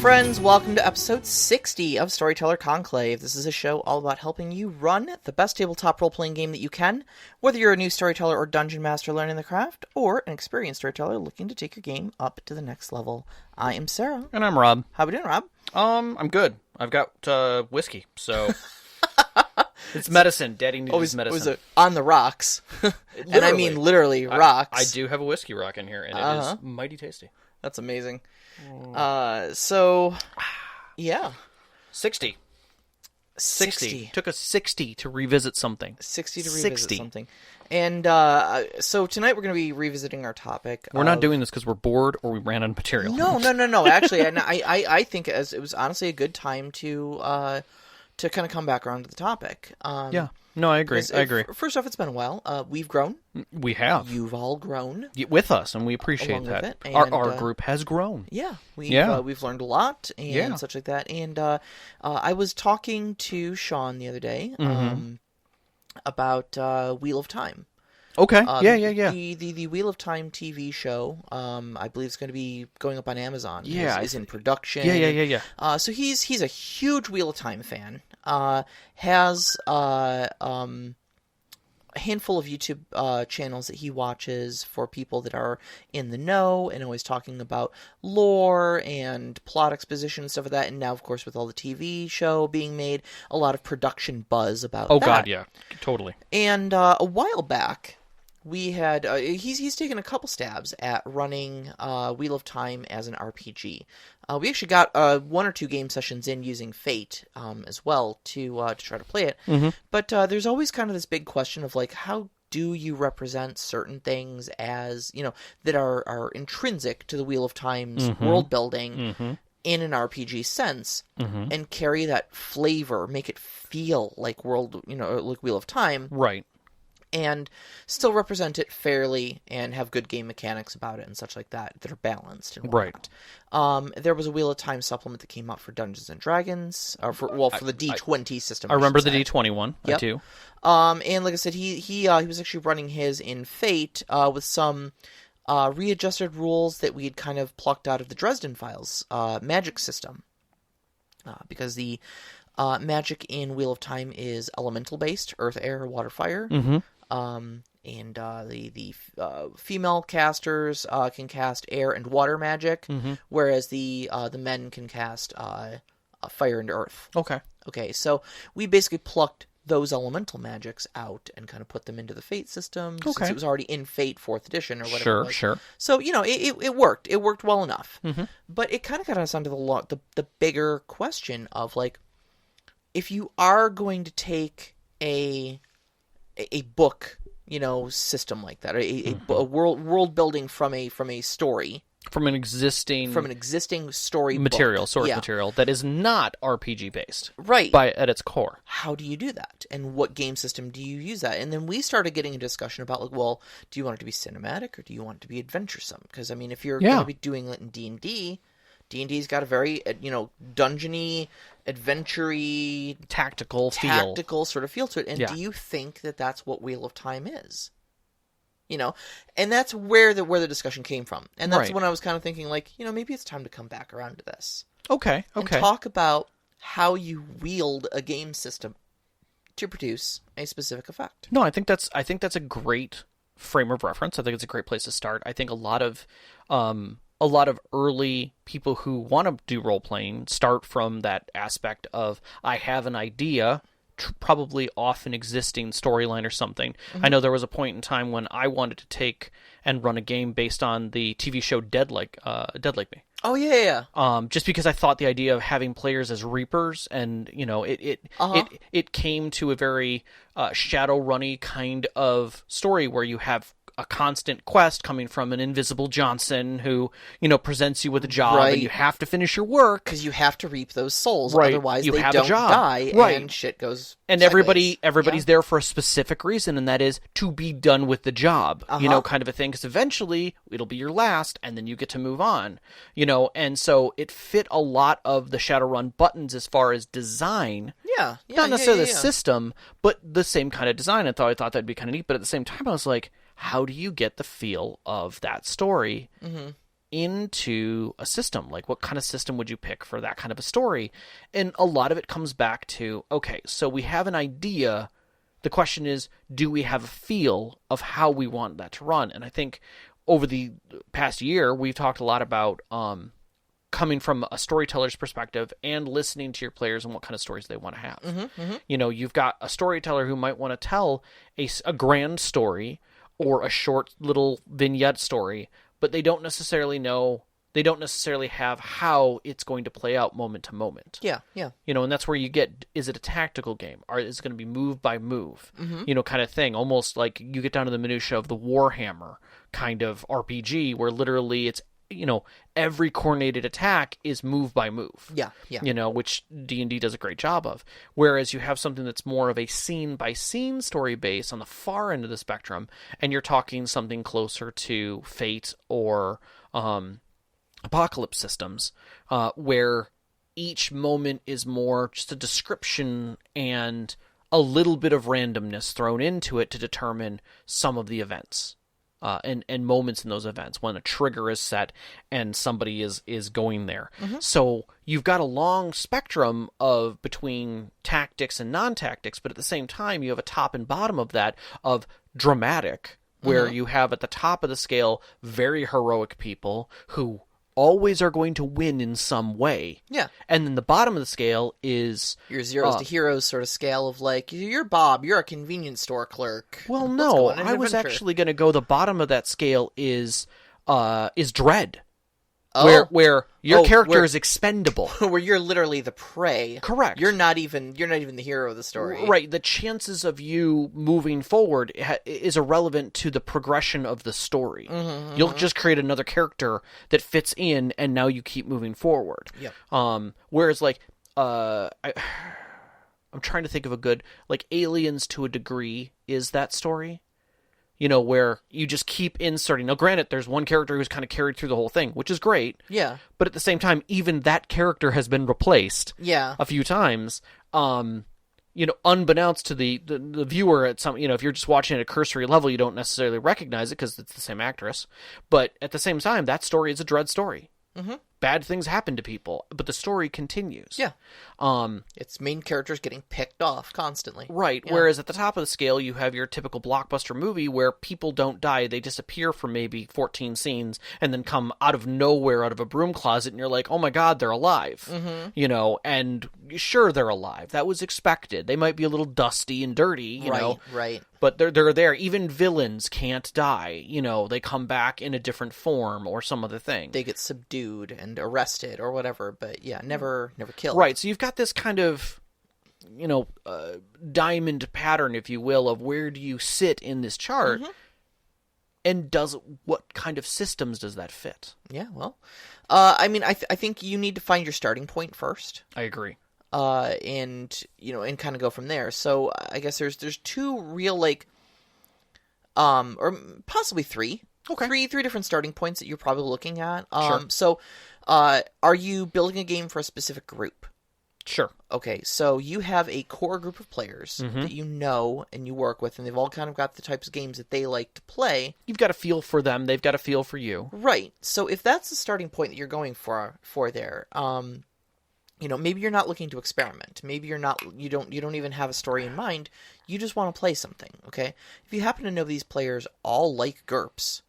friends, welcome to episode 60 of Storyteller Conclave. This is a show all about helping you run the best tabletop role-playing game that you can, whether you're a new storyteller or dungeon master learning the craft, or an experienced storyteller looking to take your game up to the next level. I am Sarah. And I'm Rob. How we doing, Rob? I'm good. I've got whiskey, so it's medicine. Daddy needs medicine. Was it on the rocks? And I mean literally rocks. I do have a whiskey rock in here, and it is mighty tasty. That's amazing. So, yeah. 60. Took us 60 to revisit something. 60 to revisit something. And so tonight we're going to be revisiting our topic. We're not doing this because we're bored or we ran out of material. No. Actually, I think it was honestly a good time to kind of come back around to the topic. Yeah. No, I agree. First off, it's been a while. We've grown. We have. You've all grown. With us, and we appreciate that. Our group has grown. Yeah. We've learned a lot and such like that. And I was talking to Sean the other day about Wheel of Time. Okay. Yeah. The Wheel of Time TV show, I believe it's going to be going up on Amazon. Yeah. Is in production. Yeah. So he's a huge Wheel of Time fan. Has a handful of YouTube channels that he watches for people that are in the know and always talking about lore and plot exposition and stuff like that. And now, of course, with all the TV show being made, a lot of production buzz about that. Oh, God, yeah. Totally. And a while back, we had he's taken a couple stabs at running Wheel of Time as an RPG. We actually got one or two game sessions in using Fate as well to try to play it. Mm-hmm. But there's always kind of this big question of like, how do you represent certain things as, that are intrinsic to the Wheel of Time's world building in an RPG sense and carry that flavor, make it feel like like Wheel of Time. Right. And still represent it fairly and have good game mechanics about it and such like that are balanced and whatnot. Right. There was a Wheel of Time supplement that came out for Dungeons and Dragons, for the D20 system. I remember the D20 one. Yep. I do. And like I said, he was actually running his in Fate with some readjusted rules that we had kind of plucked out of the Dresden Files magic system, because the magic in Wheel of Time is elemental based: earth, air, water, fire. Mm-hmm. And the female casters can cast air and water magic, whereas the men can cast fire and earth. Okay, so we basically plucked those elemental magics out and kind of put them into the Fate system, since it was already in Fate 4th edition or whatever. Sure. So, it worked. It worked well enough. Mm-hmm. But it kind of got us onto the bigger question of, like, if you are going to take a book, system like that, a world building from a story, from an existing story material, book. Source material that is not RPG based, right? At its core, how do you do that, and what game system do you use that? And then we started getting a discussion about, like, well, do you want it to be cinematic or do you want it to be adventuresome? Because I mean, if you're going to be doing it in D&D. D&D's got a very, dungeony, adventure-y, tactical sort of feel to it. And do you think that that's what Wheel of Time is? And that's where the discussion came from. And that's when I was kind of thinking, like, maybe it's time to come back around to this. Okay. And talk about how you wield a game system to produce a specific effect. No, I think that's a great frame of reference. I think it's a great place to start. I think a lot of early people who want to do role-playing start from that aspect of, I have an idea, probably off an existing storyline or something. Mm-hmm. I know there was a point in time when I wanted to take and run a game based on the TV show Dead Like Me. Oh, yeah. Just because I thought the idea of having players as reapers and, it came to a very Shadowrun-y kind of story where you have a constant quest coming from an invisible Johnson who, presents you with a job, and you have to finish your work. Because you have to reap those souls, otherwise you they have don't a job. Die, and shit goes and sideways. everybody's there for a specific reason, and that is to be done with the job, kind of a thing, because eventually it'll be your last, and then you get to move on, and so it fit a lot of the Shadowrun buttons as far as design. Not necessarily the system, but the same kind of design. I thought that'd be kind of neat, but at the same time I was like, how do you get the feel of that story into a system. Like, what kind of system would you pick for that kind of a story? And a lot of it comes back to, okay, so we have an idea. The question is, do we have a feel of how we want that to run? And I think over the past year, we've talked a lot about coming from a storyteller's perspective and listening to your players and what kind of stories they want to have. You know, you've got a storyteller who might want to tell a grand story or a short little vignette story, but they don't necessarily have how it's going to play out moment to moment. Yeah. You know, and that's where you get, is it a tactical game? Or is it going to be move by move? You know, kind of thing. Almost like you get down to the minutia of the Warhammer kind of RPG, where literally it's, you know, every coordinated attack is move by move. Yeah. You know, which D&D does a great job of. Whereas you have something that's more of a scene by scene story base on the far end of the spectrum, and you're talking something closer to Fate or Apocalypse systems, where each moment is more just a description and a little bit of randomness thrown into it to determine some of the events. And moments in those events when a trigger is set and somebody is going there. So you've got a long spectrum of between tactics and non-tactics, but at the same time you have a top and bottom of that of dramatic, where you have at the top of the scale very heroic people who always are going to win in some way. Yeah. And then the bottom of the scale is your zeros to heroes sort of scale of like, you're Bob, you're a convenience store clerk. Well, Let's no, go on an I was adventure. actually going to go the bottom of that scale is dread. Oh. Where your character where- is expendable. Where you're literally the prey. Correct. You're not even the hero of the story. Right. The chances of you moving forward is irrelevant to the progression of the story. You'll just create another character that fits in, and now you keep moving forward. Yep. Whereas, like, I'm trying to think of a good, like, Aliens to a degree is that story. You know, where you just keep inserting. Now, granted, there's one character who's kind of carried through the whole thing, which is great. Yeah. But at the same time, even that character has been replaced a few times. You know, unbeknownst to the viewer at some, you know, if you're just watching at a cursory level, you don't necessarily recognize it because it's the same actress. But at the same time, that story is a dread story. Bad things happen to people, but the story continues. Yeah. Its main characters getting picked off constantly. Right. Yeah. Whereas at the top of the scale, you have your typical blockbuster movie where people don't die. They disappear for maybe 14 scenes and then come out of nowhere, out of a broom closet, and you're like, oh my God, they're alive. You know, and sure, they're alive. That was expected. They might be a little dusty and dirty, you know. Right. But they're there. Even villains can't die. You know, they come back in a different form or some other thing. They get subdued and arrested or whatever, but yeah, never killed. Right, so you've got this kind of, you know, diamond pattern, if you will, of where do you sit in this chart, and what kind of systems does that fit? Yeah, well, I mean, I think you need to find your starting point first. I agree. And you know, and kind of go from there. So I guess there's two real like, or possibly three. Okay. Three different starting points that you're probably looking at. Sure. So, are you building a game for a specific group? Sure. Okay, so you have a core group of players that you know and you work with, and they've all kind of got the types of games that they like to play. You've got a feel for them. They've got a feel for you. Right. So if that's the starting point that you're going for there, you know, maybe you're not looking to experiment. Maybe you don't even have a story in mind. You just want to play something, okay? If you happen to know these players all like GURPS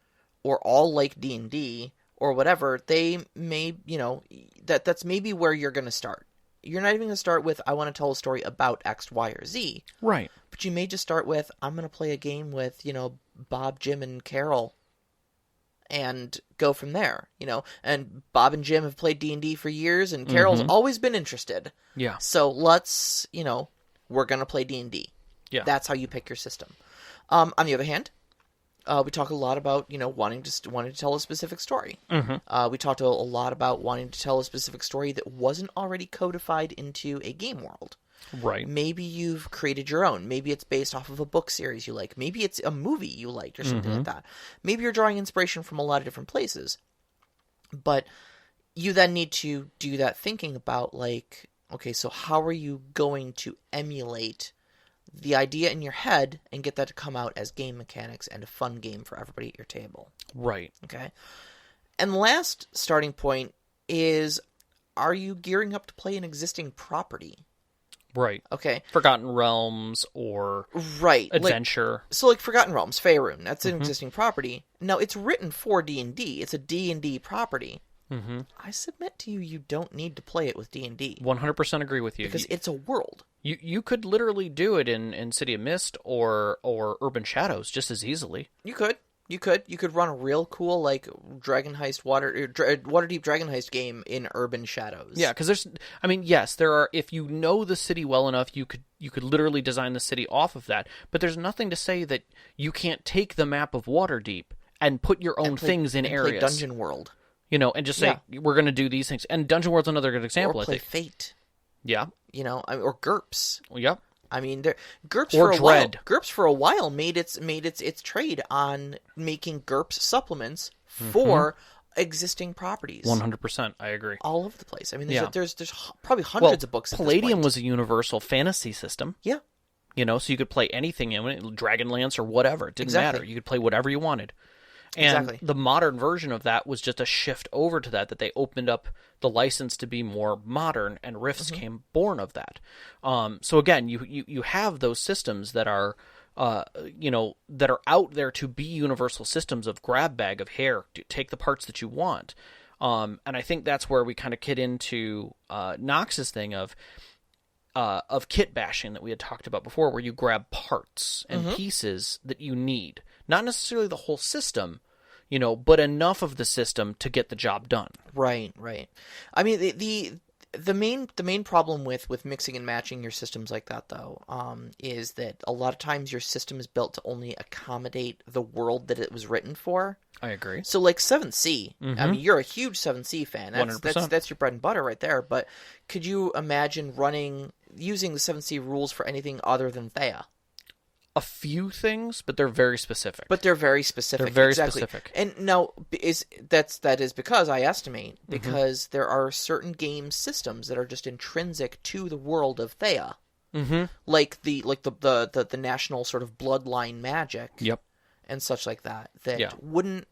or all like D&D or whatever, they may, you know, that's maybe where you're going to start. You're not even going to start with, I want to tell a story about X, Y, or Z. Right. But you may just start with, I'm going to play a game with, you know, Bob, Jim, and Carol. And go from there, you know. And Bob and Jim have played D&D for years, and Carol's always been interested. Yeah. So let's, you know, we're going to play D&D. Yeah. That's how you pick your system. On the other hand, we talk a lot about, you know, wanting to tell a specific story. We talked a lot about wanting to tell a specific story that wasn't already codified into a game world. Right. Maybe you've created your own. Maybe it's based off of a book series you like. Maybe it's a movie you liked or something like that. Maybe you're drawing inspiration from a lot of different places. But you then need to do that thinking about, like, okay, so how are you going to emulate the idea in your head and get that to come out as game mechanics and a fun game for everybody at your table? Right. Okay. And last starting point is, are you gearing up to play an existing property? Right. Okay. Forgotten Realms or right. Adventure. Like Forgotten Realms, Faerun, that's an existing property. Now, it's written for D&D. It's a D&D property. Mm-hmm. I submit to you, you don't need to play it with D&D. 100% agree with you. Because it's a world. You could literally do it in City of Mist or Urban Shadows just as easily. You could. You could run a real cool, like, Dragon Heist Waterdeep Dragon Heist game in Urban Shadows. Yeah, because yes, there are. If you know the city well enough, you could literally design the city off of that. But there's nothing to say that you can't take the map of Waterdeep and put your own things in areas. Play Dungeon World. And just say we're going to do these things. And Dungeon World's another good example. Or play I think. Fate. Yeah. Or GURPS. Yep. I mean, GURPS or for a Dread. while. GURPS for a while made its trade on making GURPS supplements for existing properties. 100%, I agree. All over the place. I mean, there's probably hundreds of books. At Palladium this point. was a universal fantasy system. Yeah. So you could play anything in it, Dragonlance or whatever. It didn't matter. You could play whatever you wanted. And the modern version of that was just a shift over to that they opened up the license to be more modern, and Rifts came born of that. So again, you have those systems that are, that are out there to be universal systems of grab bag of hair, to take the parts that you want. And I think that's where we kind of get into Knox's thing of kit bashing that we had talked about before, where you grab parts and pieces that you need. Not necessarily the whole system, but enough of the system to get the job done. Right. I mean, the main problem with mixing and matching your systems like that, though, is that a lot of times your system is built to only accommodate the world that it was written for. I agree. So, like 7th Sea, I mean, you're a huge 7th Sea fan. That's your bread and butter right there. But could you imagine using the 7th Sea rules for anything other than Thea? A few things, but they're very specific. They're very specific. And now that is because I estimate because there are certain game systems that are just intrinsic to the world of Thea. Like the national sort of bloodline magic. Yep. And such like that wouldn't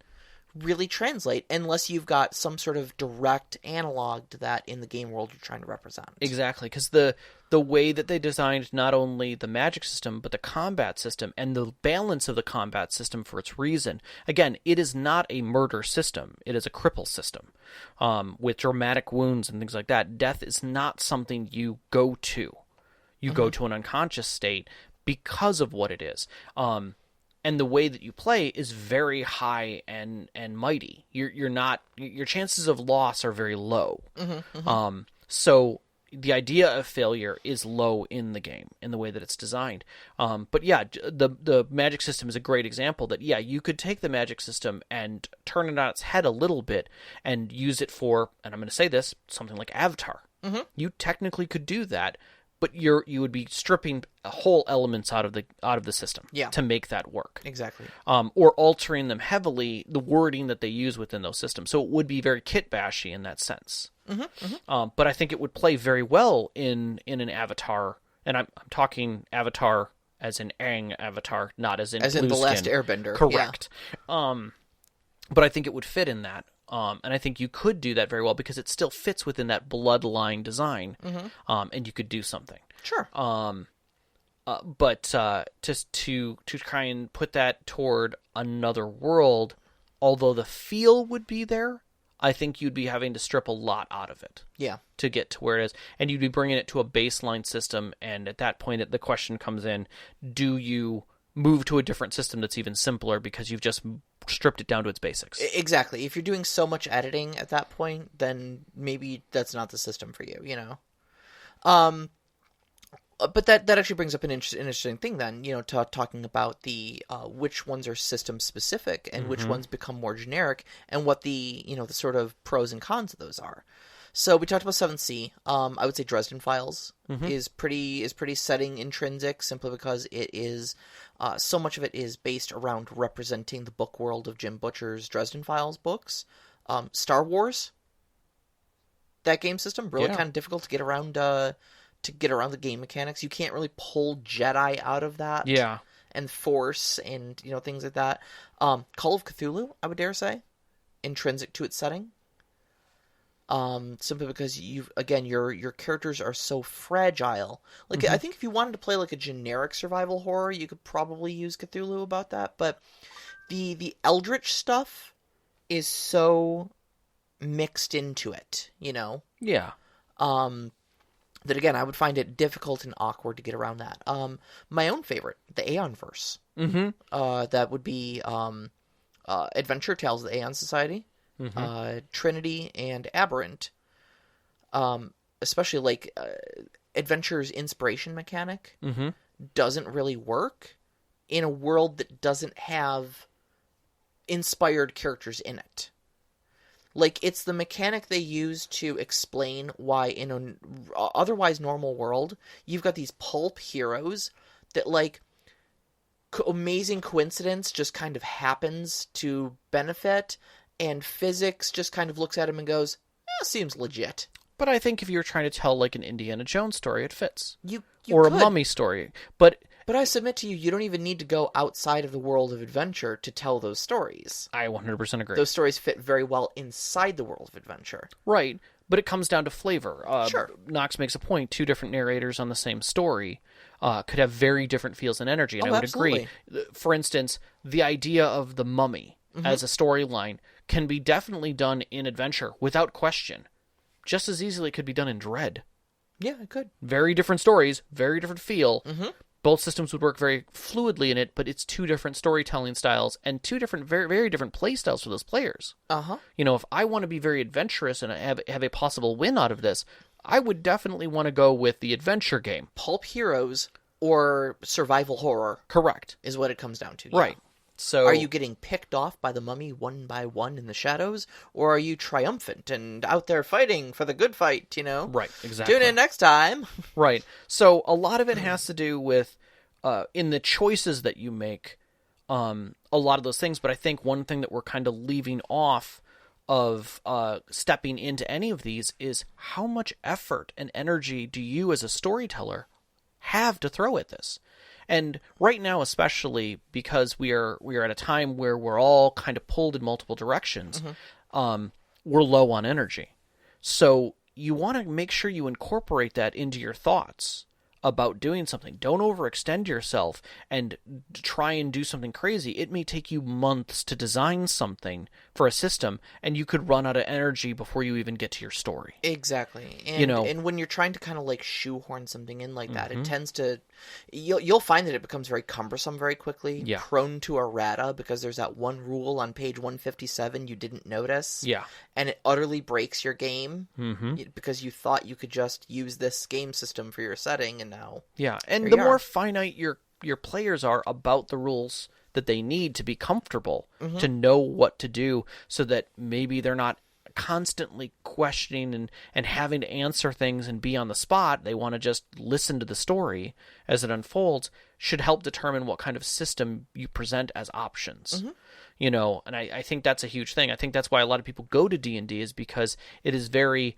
really translate unless you've got some sort of direct analog to that in the game world you're trying to represent. Exactly, because the way that they designed not only the magic system, but the combat system and the balance of the combat system for its reason. Again, it is not a murder system. It is a cripple system with dramatic wounds and things like that. Death is not something you go to. You go to an unconscious state because of what it is. And the way that you play is very high and mighty. Your chances of loss are very low. So the idea of failure is low in the game, in the way that it's designed. But yeah, the magic system is a great example that, you could take the magic system and turn it on its head a little bit and use it for, and I'm going to say this, something like Avatar. You technically could do that, but you would be stripping whole elements out of the system to make that work. Exactly. Or altering them heavily, the wording that they use within those systems. So it would be very kit bashy in that sense. But I think it would play very well in an Avatar, and I'm talking Avatar as in Aang Avatar, not as in The Last Airbender. Correct. But I think it would fit in that. And I think you could do that very well because it still fits within that bloodline design, and you could do something. Sure. But just to try and put that toward another world, although the feel would be there, I think you'd be having to strip a lot out of it. Yeah. To get to where it is, and you'd be bringing it to a baseline system. And at that point, the question comes in: do you move to a different system that's even simpler because you've just stripped it down to its basics? Exactly. If you're doing so much editing at that point, then maybe that's not the system for you, But that actually brings up an interesting thing then, talking about the which ones are system specific and which ones become more generic, and what the the sort of pros and cons of those are. So we talked about 7th Sea. I would say Dresden Files is pretty setting intrinsic, simply because it is so much of it is based around representing the book world of Jim Butcher's Dresden Files books. Star Wars, that game system really kind of difficult to get around the game mechanics. You can't really pull Jedi out of that. And Force and things like that. Call of Cthulhu, I would dare say. intrinsic to its setting. Simply because your characters are so fragile. Like, I think if you wanted to play like a generic survival horror, you could probably use Cthulhu about that. But the Eldritch stuff is so mixed into it, Yeah. That again, I would find it difficult and awkward to get around that. My own favorite, the Aeonverse. That would be Adventure Tales of the Aeon Society. Trinity and Aberrant, especially like Adventure's inspiration mechanic doesn't really work in a world that doesn't have inspired characters in it. Like, it's the mechanic they use to explain why in an otherwise normal world, you've got these pulp heroes that, like, amazing coincidence just kind of happens to benefit, and physics just kind of looks at him and goes, seems legit. But I think if you're trying to tell like an Indiana Jones story, it fits. You or could. A mummy story. But I submit to you, you don't even need to go outside of the world of adventure to tell those stories. I 100% agree. Those stories fit very well inside the world of adventure. Right. But it comes down to flavor. Sure. Knox makes a point. 2 different narrators on the same story could have very different feels and energy. And I would absolutely. agree. For instance, the idea of the mummy as a storyline can be definitely done in adventure without question. Just as easily it could be done in Dread. Yeah, it could. Very different stories, very different feel. Both systems would work very fluidly in it, but it's 2 different storytelling styles and 2 different, very, very different play styles for those players. If I want to be very adventurous and have a possible win out of this, I would definitely want to go with the adventure game. Pulp heroes or survival horror. Correct. Is what it comes down to. Right. Yeah. So, are you getting picked off by the mummy one by one in the shadows, or are you triumphant and out there fighting for the good fight, Right, exactly. Tune in next time. Right. So a lot of it has to do with in the choices that you make, a lot of those things. But I think one thing that we're kind of leaving off of stepping into any of these is how much effort and energy do you as a storyteller have to throw at this? And right now, especially because we are at a time where we're all kind of pulled in multiple directions, we're low on energy. So you want to make sure you incorporate that into your thoughts about doing something. Don't overextend yourself and try and do something crazy. It may take you months to design something for a system, and you could run out of energy before you even get to your story. Exactly. And, and when you're trying to kind of like shoehorn something in like that, it tends to... You'll find that it becomes very cumbersome very quickly, prone to errata, because there's that one rule on page 157 you didn't notice. Yeah. And it utterly breaks your game because you thought you could just use this game system for your setting, and now... Yeah, and the more finite your players are about the rules that they need to be comfortable, to know what to do, so that maybe they're not constantly questioning and having to answer things and be on the spot. They want to just listen to the story as it unfolds, should help determine what kind of system you present as options. And I think that's a huge thing. I think that's why a lot of people go to D&D, is because it is very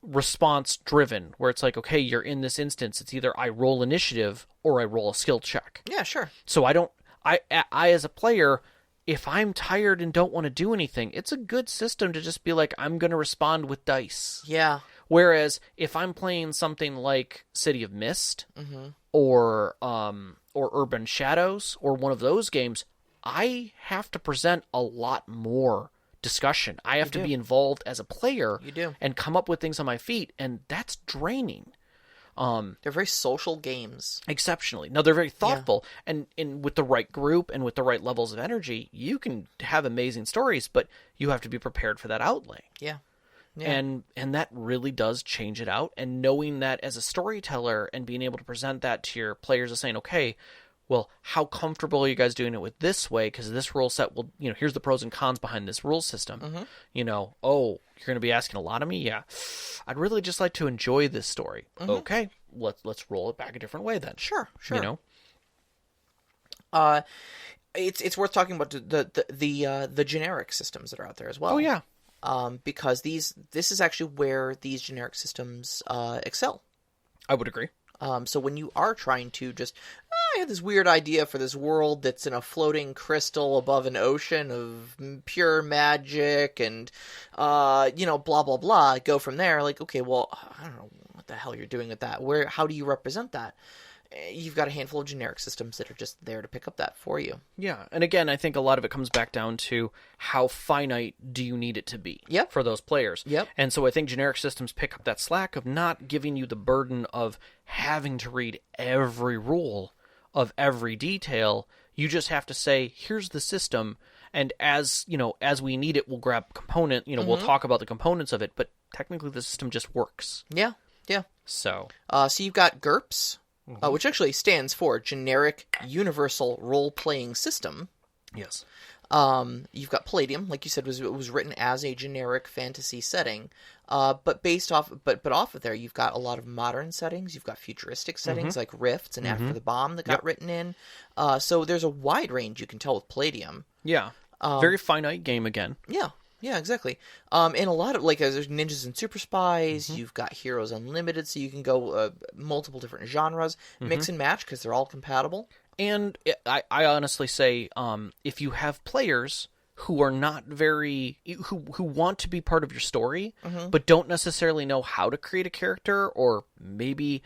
response driven, where it's like, okay, you're in this instance, it's either I roll initiative or I roll a skill check. Yeah, sure. So I as a player, if I'm tired and don't want to do anything, it's a good system to just be like, I'm going to respond with dice. Yeah. Whereas if I'm playing something like City of Mist or Urban Shadows or one of those games, I have to present a lot more discussion. I have to be involved as a player and come up with things on my feet, and that's draining. They're very social games. Exceptionally. No, they're very thoughtful, and with the right group and with the right levels of energy, you can have amazing stories, but you have to be prepared for that outlay. Yeah. And that really does change it out, and knowing that as a storyteller and being able to present that to your players as saying, okay, well, how comfortable are you guys doing it with this way? Because this rule set will, here's the pros and cons behind this rule system. You're going to be asking a lot of me? Yeah. I'd really just like to enjoy this story. Okay, let's roll it back a different way then. Sure. It's worth talking about the generic systems that are out there as well. Oh, yeah. Because this is actually where these generic systems excel. I would agree. So when you are trying to just, I had this weird idea for this world that's in a floating crystal above an ocean of pure magic and, blah, blah, blah. Go from there. Like, okay, well, I don't know what the hell you're doing with that. How do you represent that? You've got a handful of generic systems that are just there to pick up that for you. Yeah, and again, I think a lot of it comes back down to how finite do you need it to be for those players. Yep. And so I think generic systems pick up that slack of not giving you the burden of having to read every rule of every detail. You just have to say, here's the system, and as we need it, we'll grab a component, we'll talk about the components of it, but technically the system just works. Yeah, yeah. So you've got GURPS. Which actually stands for Generic Universal Role-Playing System. Yes. You've got Palladium, like you said, it was written as a generic fantasy setting, but off of there, you've got a lot of modern settings. You've got futuristic settings like Rifts and After the Bomb that got written in. So there's a wide range you can tell with Palladium. Yeah. Very finite game again. Yeah. Yeah, exactly. And a lot of, there's Ninjas and Super Spies, you've got Heroes Unlimited, so you can go multiple different genres, mix and match, because they're all compatible. And I honestly say, if you have players who are not who want to be part of your story, but don't necessarily know how to create a character, or maybe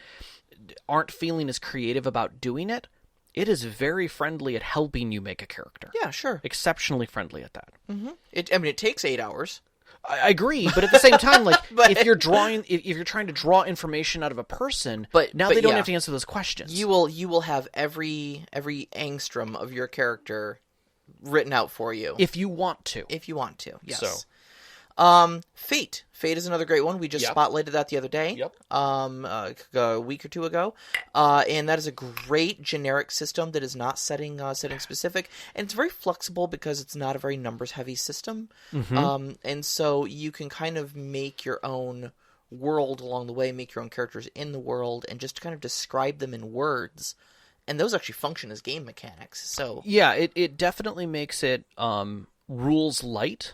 aren't feeling as creative about doing it, it is very friendly at helping you make a character. Yeah, sure. Exceptionally friendly at that. It takes 8 hours. I agree, but at the same time, if you're trying to draw information out of a person, they don't have to answer those questions. You will have every angstrom of your character written out for you if you want to. Yes. So. Fate is another great one. We just spotlighted that the other day. Yep. A week or two ago. And that is a great generic system that is not setting specific, and it's very flexible because it's not a very numbers heavy system. And so you can kind of make your own world along the way, make your own characters in the world, and just kind of describe them in words. And those actually function as game mechanics. So yeah, it definitely makes it rules light.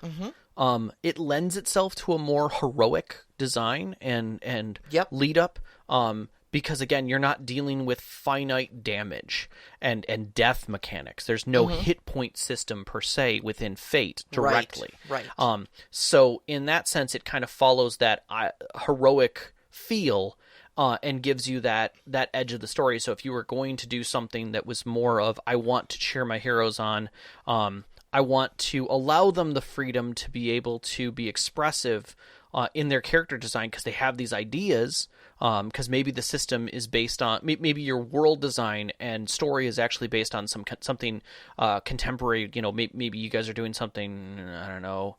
It lends itself to a more heroic design and lead up, because again, you're not dealing with finite damage and death mechanics. There's no hit point system per se within Fate directly. Right. So in that sense, it kind of follows that heroic feel. And gives you that edge of the story. So if you were going to do something that was more of, I want to cheer my heroes on, I want to allow them the freedom to be able to be expressive in their character design because they have these ideas, because maybe the system is based on, maybe your world design and story is actually based on something contemporary. Maybe you guys are doing something, I don't know,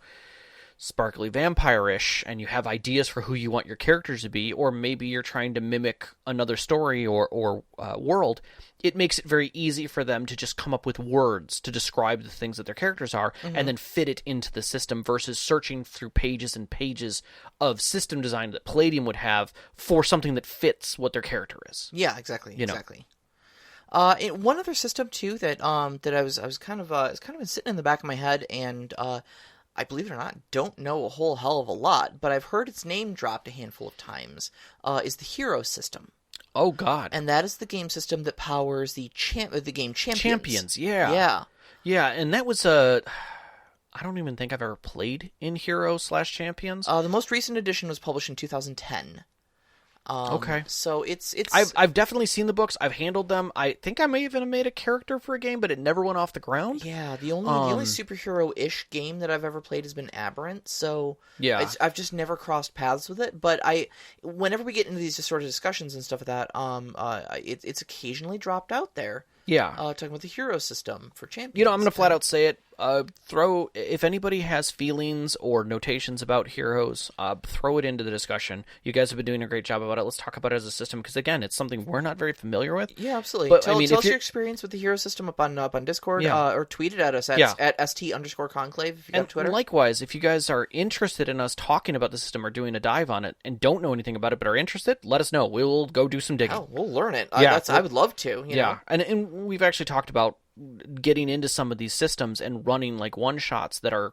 sparkly vampire-ish, and you have ideas for who you want your characters to be, or maybe you're trying to mimic another story or world. It makes it very easy for them to just come up with words to describe the things that their characters are, and then fit it into the system versus searching through pages and pages of system design that Palladium would have for something that fits what their character is. Yeah, exactly. Exactly. One other system too that I was kind of it's kind of been sitting in the back of my head, and I believe it or not, don't know a whole hell of a lot, but I've heard its name dropped a handful of times, is the Hero system. Oh, God. And that is the game system that powers the game Champions. Champions, yeah. Yeah. Yeah, and that was I don't even think I've ever played in Hero/Champions. The most recent edition was published in 2010. Okay. So it's I've definitely seen the books. I've handled them. I think I may even have made a character for a game, but it never went off the ground. Yeah, the only superhero-ish game that I've ever played has been Aberrant. So yeah, I've just never crossed paths with it. But whenever we get into these sort of discussions and stuff like that, it's occasionally dropped out there. Yeah, talking about the hero system for Champions. I'm going to flat out say it. If anybody has feelings or notations about Heroes, throw it into the discussion. You guys have been doing a great job about it. Let's talk about it as a system, because again, it's something we're not very familiar with. Yeah, absolutely. But, tell us your experience with the Hero system up on Discord, or tweet it at us at @ST_conclave if you got Twitter. Likewise, if you guys are interested in us talking about the system or doing a dive on it and don't know anything about it but are interested, let us know. We'll go do some digging. Oh, we'll learn it. I would love to. You know? And we've actually talked about getting into some of these systems and running like one-shots that are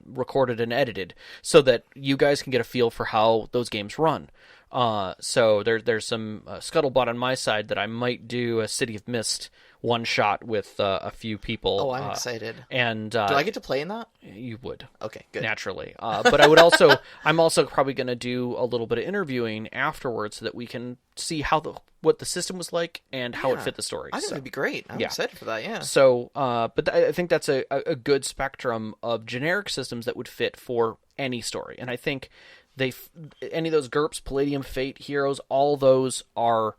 recorded and edited so that you guys can get a feel for how those games run, So there's some scuttlebutt on my side that I might do a City of Mist one shot with a few people. Oh, I'm excited. And do I get to play in that? You would. Okay, good. Naturally. But I'm also probably going to do a little bit of interviewing afterwards so that we can see what the system was like and how it fit the story. I think that'd be great. I'm excited for that, yeah. So, but I think that's a good spectrum of generic systems that would fit for any story. And I think any of those GURPS, Palladium, Fate, Heroes, all those are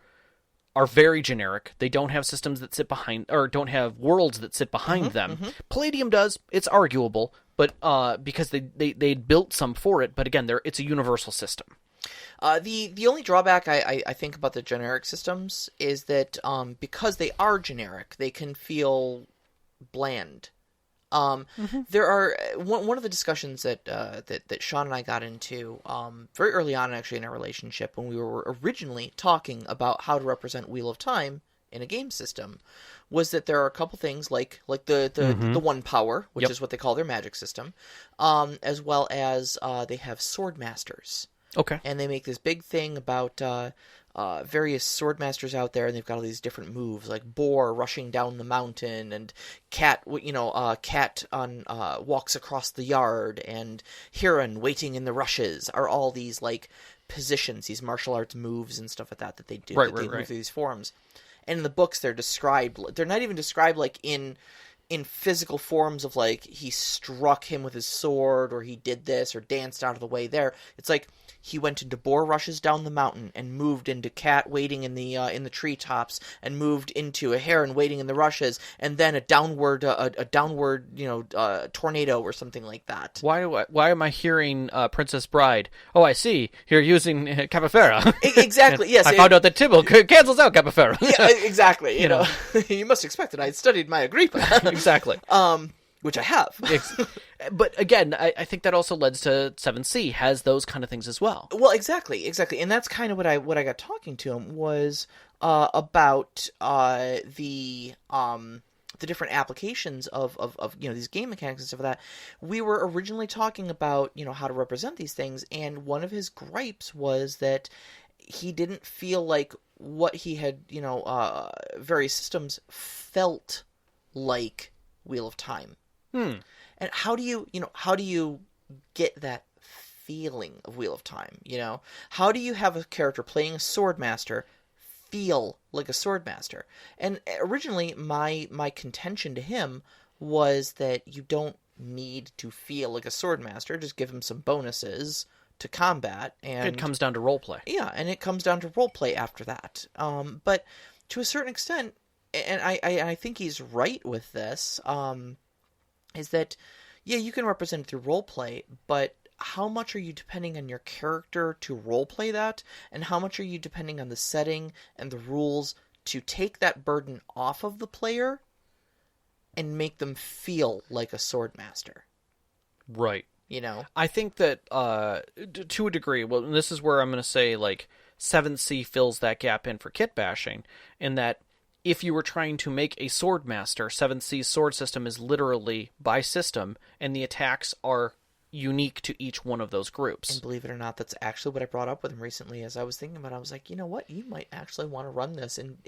very generic. They don't have systems that sit behind, or don't have worlds that sit behind them. Mm-hmm. Palladium does. It's arguable, but because they built some for it. But again, it's a universal system. The only drawback I think about the generic systems is that because they are generic, they can feel bland. There are one of the discussions that Sean and I got into very early on, actually, in our relationship, when we were originally talking about how to represent Wheel of Time in a game system, was that there are a couple things like the one power, which is what they call their magic system, as well as they have sword masters. Okay. And they make this big thing about various sword masters out there, and they've got all these different moves, like Boar rushing down the mountain, and Cat walks across the yard, and Huron waiting in the rushes, are all these like positions, these martial arts moves and stuff like that they do. They move through these forms. And in the books, they're described. They're not even described like in physical forms of like he struck him with his sword, or he did this, or danced out of the way there. It's like he went into Boar rushes down the mountain, and moved into Cat waiting in the treetops, and moved into a Heron waiting in the rushes, and then a downward tornado or something like that. Why am I hearing Princess Bride? Oh, I see. You're using Capifera. Exactly. Yes. I found out that Tibble cancels out Capifera. Yeah, exactly. You know, you must expect that I studied my Agrippa. Exactly. Which I have. But again, I think that also lends to 7C, has those kind of things as well. Well, exactly. And that's kind of what I got talking to him was about the different applications of these game mechanics and stuff like that. We were originally talking about how to represent these things, and one of his gripes was that he didn't feel like what he had various systems felt like Wheel of Time. And how do you get that feeling of Wheel of Time? How do you have a character playing a swordmaster feel like a swordmaster? And originally, my contention to him was that you don't need to feel like a swordmaster. Just give him some bonuses to combat, and it comes down to roleplay. Yeah, and it comes down to roleplay after that. But to a certain extent, and I think he's right with this, is that, yeah, you can represent it through roleplay, but how much are you depending on your character to roleplay that, and how much are you depending on the setting and the rules to take that burden off of the player and make them feel like a swordmaster? Right. I think that to a degree, well, this is where I'm going to say like 7C fills that gap in for kit bashing, in that if you were trying to make a swordmaster, 7C's sword system is literally by system, and the attacks are unique to each one of those groups. And believe it or not, that's actually what I brought up with him recently. As I was thinking about it, I was like, you know what? You might actually want to run this in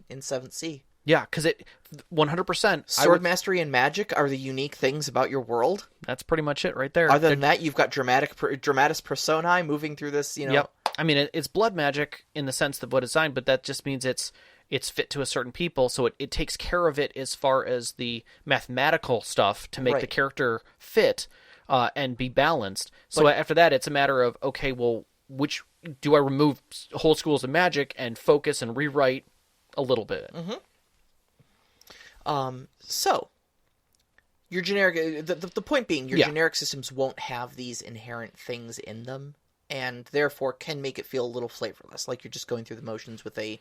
7C. Yeah, because it 100%. Sword mastery and magic are the unique things about your world. That's pretty much it right there. Other than that, you've got dramatis personae moving through this. Yep. I mean, it's blood magic in the sense of what it's designed, but that just means it's fit to a certain people, so it takes care of it as far as the mathematical stuff to make the character fit and be balanced. So after that, it's a matter of, okay, well, which do I remove whole schools of magic and focus and rewrite a little bit? Mm-hmm. So your generic, the point being, your generic systems won't have these inherent things in them, and therefore can make it feel a little flavorless, like you're just going through the motions with a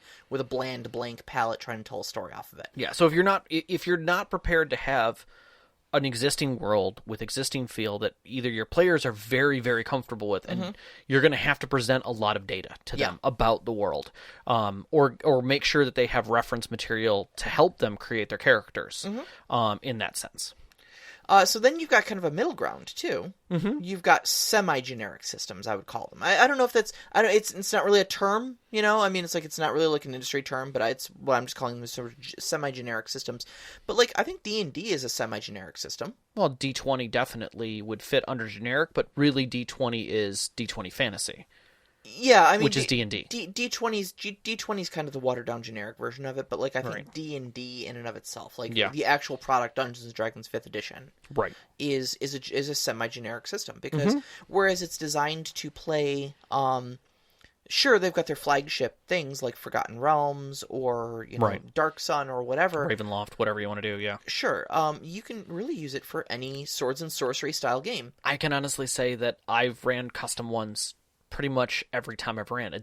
bland, blank palette trying to tell a story off of it. Yeah. So if you're not prepared to have an existing world with existing feel that either your players are very, very comfortable with, and you're going to have to present a lot of data to them about the world, or make sure that they have reference material to help them create their characters in that sense. So then you've got kind of a middle ground too. Mm-hmm. You've got semi-generic systems, I would call them. I don't know if that's it's not really a term, you know. I mean, it's not really like an industry term, but it's what I'm just calling them sort of semi-generic systems. But like I think D&D is a semi-generic system. Well, D20 definitely would fit under generic, but really D20 is D20 fantasy. Yeah, I mean, which is D&D. D20's kind of the watered down generic version of it, but like I think D&D in and of itself, like the actual product Dungeons and Dragons 5th edition, right, is a semi generic system because whereas it's designed to play, sure they've got their flagship things like Forgotten Realms or Dark Sun or whatever, Ravenloft, whatever you want to do, yeah, sure, you can really use it for any swords and sorcery style game. I can honestly say that I've ran custom ones pretty much every time I've ran.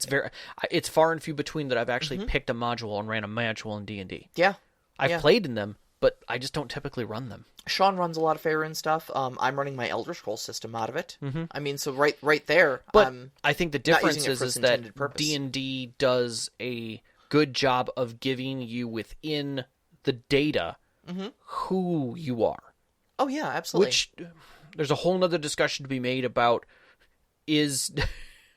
It's far and few between that I've actually picked a module and ran a module in D&D. Yeah. I've played in them, but I just don't typically run them. Sean runs a lot of Faerun stuff. I'm running my Elder Scrolls system out of it. I mean, so right there. But I think the difference is that D&D does a good job of giving you within the data who you are. Oh, yeah, absolutely. Which, there's a whole nother discussion to be made about is...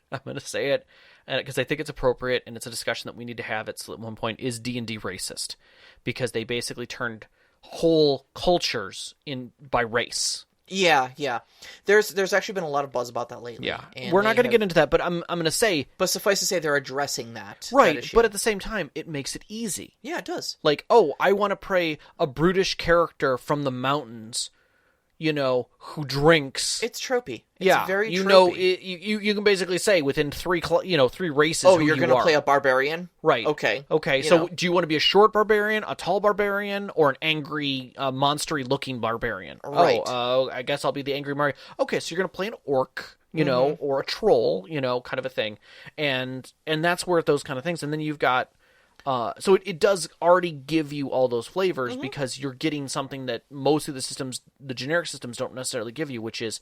I'm going to say it because I think it's appropriate, and it's a discussion that we need to have at one point, is D&D racist? Because they basically turned whole cultures in by race. Yeah. There's actually been a lot of buzz about that lately. Yeah, we're not going to get into that, but I'm going to say... But suffice to say, they're addressing that. Right, that issue. But at the same time, it makes it easy. Yeah, it does. Like, oh, I want to play a brutish character from the mountains, who drinks. It's tropey. It's very tropey. You can basically say within three races. Oh, you're going to play a barbarian, right? Okay. So, do you want to be a short barbarian, a tall barbarian, or an angry, monstery-looking barbarian? Right. Oh, I guess I'll be the angry Mario. Okay, so you're going to play an orc, or a troll, kind of a thing, and that's where those kind of things, and then you've got. So it does already give you all those flavors because you're getting something that most of the generic systems don't necessarily give you, which is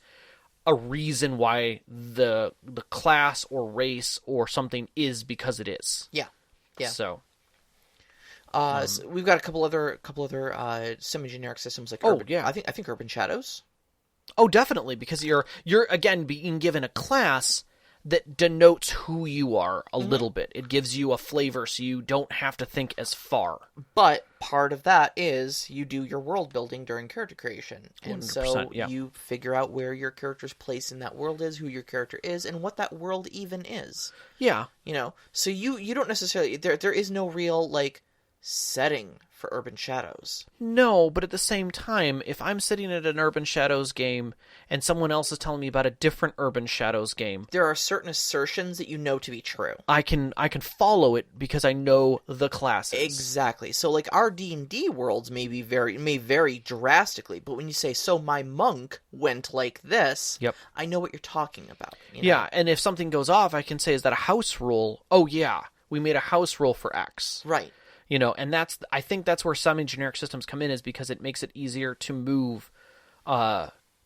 a reason why the class or race or something is because it is. Yeah. So, so we've got a couple other semi-generic systems like I think Urban Shadows. Oh, definitely, because you're again being given a class that denotes who you are a little bit. It gives you a flavor so you don't have to think as far. But part of that is you do your world building during character creation. And so you figure out where your character's place in that world is, who your character is, and what that world even is. Yeah. So you don't necessarily... There is no real, setting for Urban Shadows. No, but at the same time, if I'm sitting at an Urban Shadows game and someone else is telling me about a different Urban Shadows game, there are certain assertions that you know to be true. I can follow it because I know the classes. Exactly. So our D&D worlds may vary drastically, but when you say, so my monk went like this, I know what you're talking about. Yeah, and if something goes off, I can say, is that a house rule? Oh yeah, we made a house rule for X. Right. And I think that's where semi-generic systems come in, is because it makes it easier to move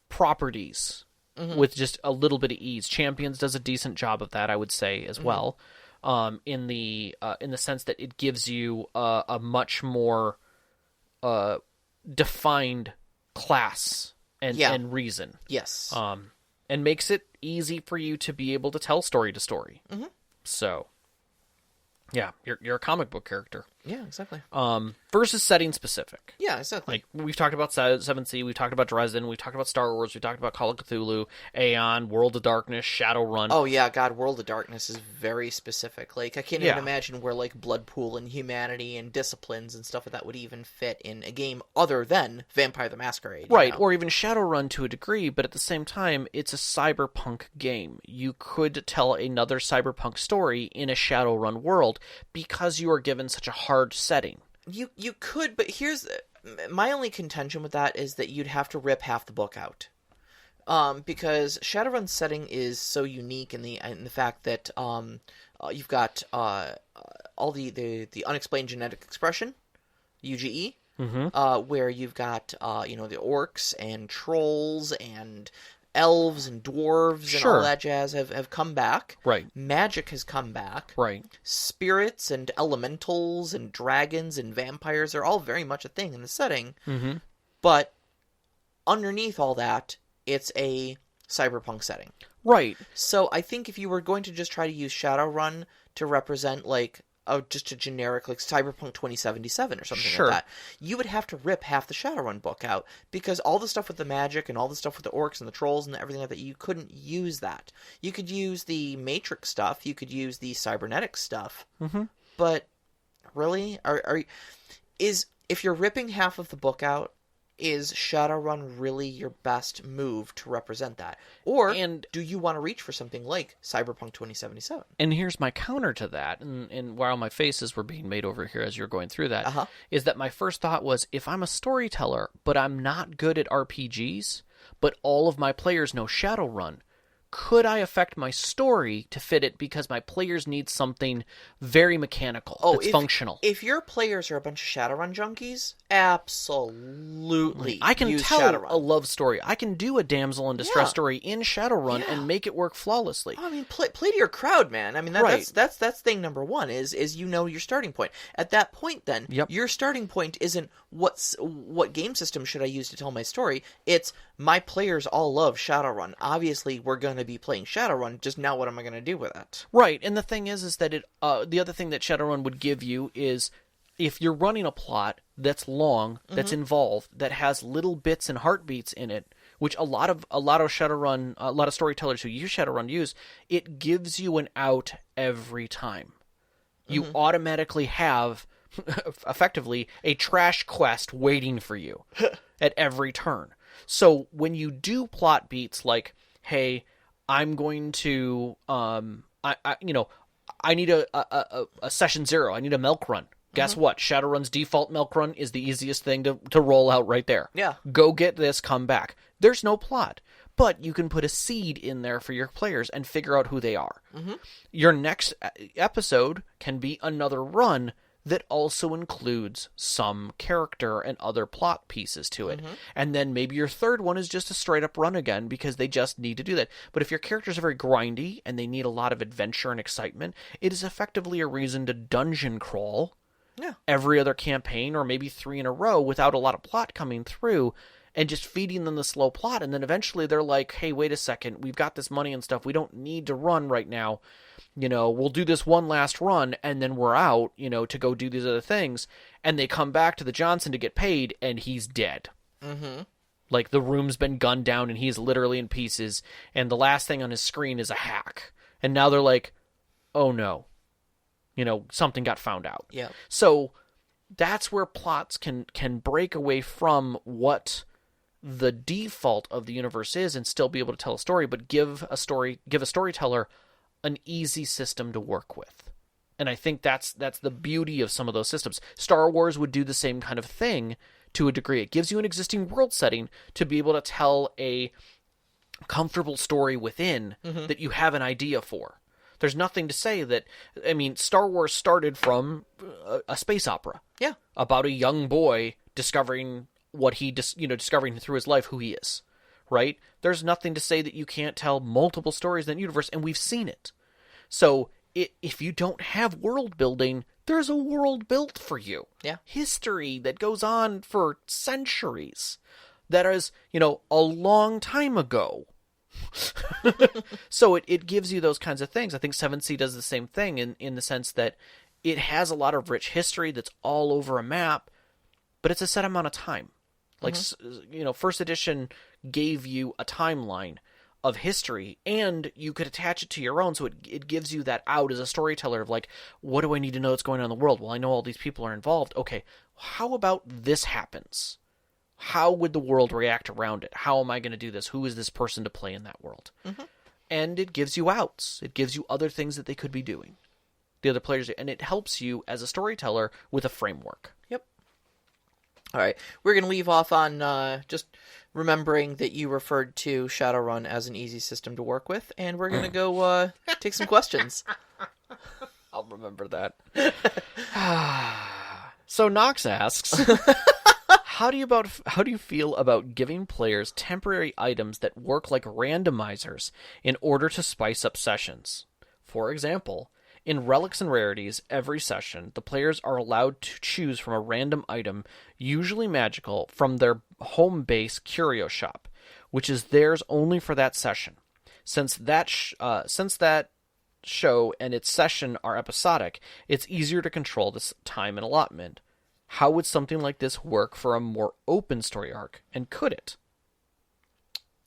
properties with just a little bit of ease. Champions does a decent job of that, I would say, as well, in the sense that it gives you a much more defined class and reason. Yes. And makes it easy for you to be able to tell story to story. So... yeah, you're a comic book character. Yeah, exactly. Versus setting specific. Yeah, exactly. We've talked about 7th, we've talked about Dresden, we've talked about Star Wars, we've talked about Call of Cthulhu, Aeon, World of Darkness, Shadowrun. Oh yeah, God, World of Darkness is very specific. I can't even imagine where Bloodpool and Humanity and Disciplines and stuff like that would even fit in a game other than Vampire the Masquerade. Right, or even Shadowrun to a degree, but at the same time, it's a cyberpunk game. You could tell another cyberpunk story in a Shadowrun world because you are given such a hard setting. You could, but here's my only contention with that is that you'd have to rip half the book out, because Shadowrun's setting is so unique in the fact that you've got all the unexplained genetic expression, UGE, where you've got the orcs and trolls and elves and dwarves and all that jazz have come back. Right. Magic has come back. Right. Spirits and elementals and dragons and vampires are all very much a thing in the setting. But underneath all that, it's a cyberpunk setting. Right. So I think if you were going to just try to use Shadowrun to represent, like, just a generic, like, Cyberpunk 2077 or something Sure. like that, you would have to rip half the Shadowrun book out, because all the stuff with the magic and all the stuff with the orcs and the trolls and everything like that, you couldn't use that. You could use the Matrix stuff, you could use the cybernetic stuff, but really? If you're ripping half of the book out, is Shadowrun really your best move to represent that? Or do you want to reach for something like Cyberpunk 2077? And here's my counter to that, and while my faces were being made over here as you're going through that, is that my first thought was, if I'm a storyteller, but I'm not good at RPGs, but all of my players know Shadowrun, could I affect my story to fit it because my players need something very mechanical, that's functional? If your players are a bunch of Shadowrun junkies, absolutely I can use tell Shadowrun. a love story. I can do a damsel in distress story in Shadowrun and make it work flawlessly. I mean, play to your crowd, man. I mean, that's thing number one is you know your starting point. At that point, then, your starting point isn't what game system should I use to tell my story. It's my players all love Shadowrun. Obviously, we're going to be playing Shadowrun. Just now, what am I going to do with it? Right, and the thing is that the other thing that Shadowrun would give you is, if you're running a plot that's long, that's involved, that has little bits and heartbeats in it, which a lot of Shadowrun, a lot of storytellers who use Shadowrun use, it gives you an out every time. You automatically have, effectively, a trash quest waiting for you at every turn. So when you do plot beats like, hey, I'm going to, I need a session 0. I need a milk run. Guess what? Shadowrun's default milk run is the easiest thing to roll out right there. Yeah. Go get this, come back. There's no plot, but you can put a seed in there for your players and figure out who they are. Your next episode can be another run that also includes some character and other plot pieces to it. And then maybe your third one is just a straight up run again because they just need to do that. But if your characters are very grindy and they need a lot of adventure and excitement, it is effectively a reason to dungeon crawl every other campaign, or maybe 3 in a row without a lot of plot coming through, and just feeding them the slow plot. And then eventually they're like, hey, wait a second, we've got this money and stuff, we don't need to run right now. We'll do this one last run, and then we're out, to go do these other things. And they come back to the Johnson to get paid, and he's dead. Like, the room's been gunned down, and he's literally in pieces, and the last thing on his screen is a hack. And now they're like, oh no. Something got found out. Yeah. So that's where plots can break away from what the default of the universe is and still be able to tell a story, but give a storyteller an easy system to work with. And I think that's the beauty of some of those systems. Star Wars would do the same kind of thing to a degree. It gives you an existing world setting to be able to tell a comfortable story within that you have an idea for. There's nothing to say that, Star Wars started from a space opera. Yeah. About a young boy discovering discovering through his life who he is. Right? There's nothing to say that you can't tell multiple stories in that universe, and we've seen it. So if you don't have world building, there's a world built for you. Yeah. History that goes on for centuries. That is, a long time ago. So it gives you those kinds of things. I think 7th Sea does the same thing in the sense that it has a lot of rich history that's all over a map, but it's a set amount of time. Like, first edition gave you a timeline of history, and you could attach it to your own, so it gives you that out as a storyteller of like, what do I need to know that's going on in the world? Well, I know all these people are involved. Okay, how about this happens? How would the world react around it? How am I going to do this? Who is this person to play in that world? And it gives you outs. It gives you other things that they could be doing. The other players, and it helps you as a storyteller with a framework. Yep. All right. We're going to leave off on just remembering that you referred to Shadowrun as an easy system to work with, and we're going to go take some questions. I'll remember that. So Knox asks, How do you feel about giving players temporary items that work like randomizers in order to spice up sessions? For example, In Relics and Rarities, every session, the players are allowed to choose from a random item, usually magical, from their home base curio shop, which is theirs only for that session. Since that show and its session are episodic, it's easier to control this time and allotment. How would something like this work for a more open story arc, and could it?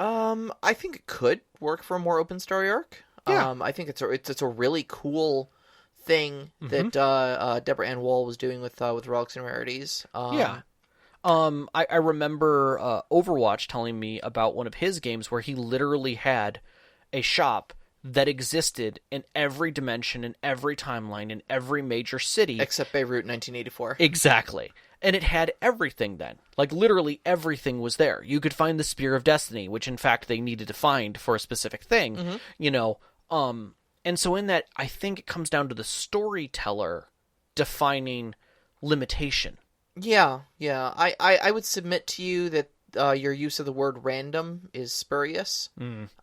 I think it could work for a more open story arc. Yeah. I think it's a really cool thing that Deborah Ann Woll was doing with Relics and Rarities. Yeah. I remember Overwatch telling me about one of his games where he literally had a shop that existed in every dimension, in every timeline, in every major city. Except Beirut 1984. Exactly. And it had everything then. Like, literally everything was there. You could find the Spear of Destiny, which in fact they needed to find for a specific thing, and so in that, I think it comes down to the storyteller defining limitation. Yeah. I would submit to you that your use of the word random is spurious.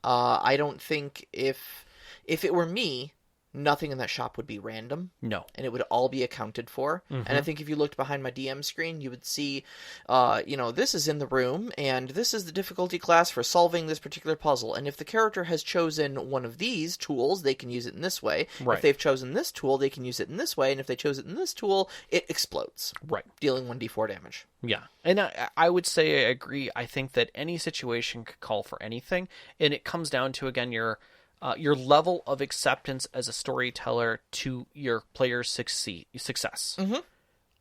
I don't think if it were me, nothing in that shop would be random. No. And it would all be accounted for. And I think if you looked behind my DM screen, you would see, this is in the room, and this is the difficulty class for solving this particular puzzle. And if the character has chosen one of these tools, they can use it in this way. Right. If they've chosen this tool, they can use it in this way. And if they chose it in this tool, it explodes. Right. Dealing 1d4 damage. Yeah. And I would say I agree. I think that any situation could call for anything. And it comes down to, again, your level of acceptance as a storyteller to your players' success.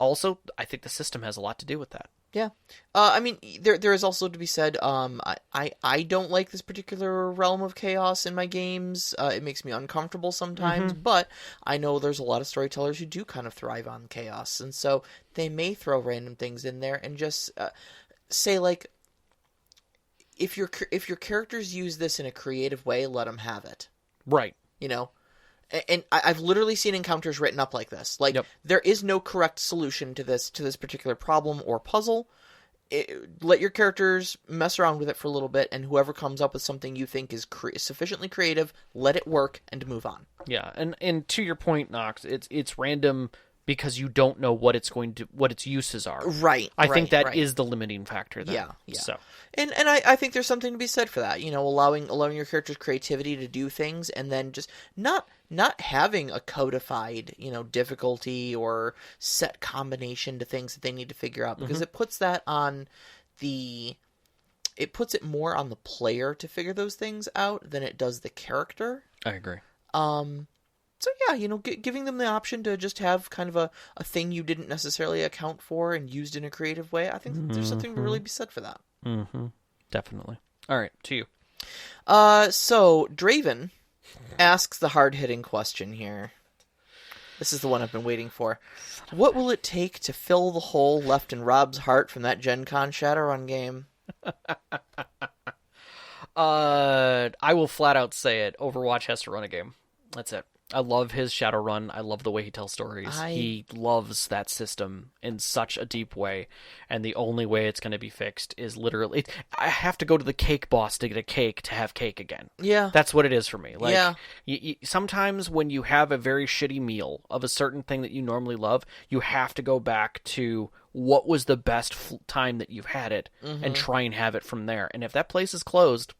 Also, I think the system has a lot to do with that. Yeah. There is also to be said, I don't like this particular realm of chaos in my games. It makes me uncomfortable sometimes, but I know there's a lot of storytellers who do kind of thrive on chaos, and so they may throw random things in there and just say, like, if your characters use this in a creative way, let them have it. Right. And I've literally seen encounters written up like this. Like, there is no correct solution to this particular problem or puzzle. Let your characters mess around with it for a little bit, and whoever comes up with something you think is sufficiently creative, let it work and move on. Yeah, and to your point, Knox, it's random because you don't know what its uses are. Right. I think that is the limiting factor then. Yeah. So. And I think there's something to be said for that. Allowing your character's creativity to do things, and then just not having a codified, difficulty or set combination to things that they need to figure out, because it puts that on it puts it more on the player to figure those things out than it does the character. I agree. So yeah, giving them the option to just have kind of a thing you didn't necessarily account for and used in a creative way, I think there's something to really be said for that. Definitely. All right, to you. So Draven asks the hard-hitting question here. This is the one I've been waiting for. What will it take to fill the hole left in Rob's heart from that Gen Con Shadowrun game? I will flat out say it. Overwatch has to run a game. That's it. I love his Shadowrun. I love the way he tells stories. He loves that system in such a deep way, and the only way it's going to be fixed is literally... I have to go to the cake boss to get a cake to have cake again. Yeah. That's what it is for me. Like, yeah. Sometimes when you have a very shitty meal of a certain thing that you normally love, you have to go back to what was the best time that you've had it and try and have it from there. And if that place is closed...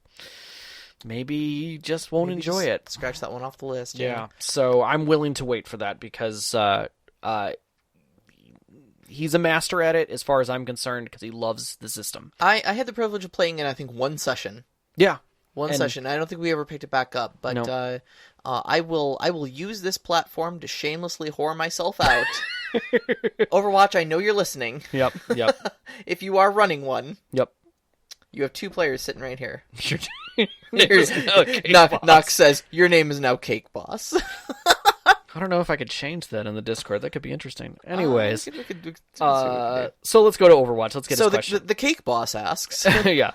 maybe you just won't enjoy it. Scratch that one off the list. Yeah. So I'm willing to wait for that because he's a master at it as far as I'm concerned because he loves the system. I had the privilege of playing in, I think, one session. Yeah. One session. I don't think we ever picked it back up, but no. I will use this platform to shamelessly whore myself out. Overwatch, I know you're listening. Yep. If you are running one. Yep. You have two players sitting right here. Nox Nox says, your name is now Cake Boss. I don't know if I could change that in the Discord. That could be interesting. Anyways. We could so let's go to Overwatch. Let's get his question. The Cake Boss asks. Yeah.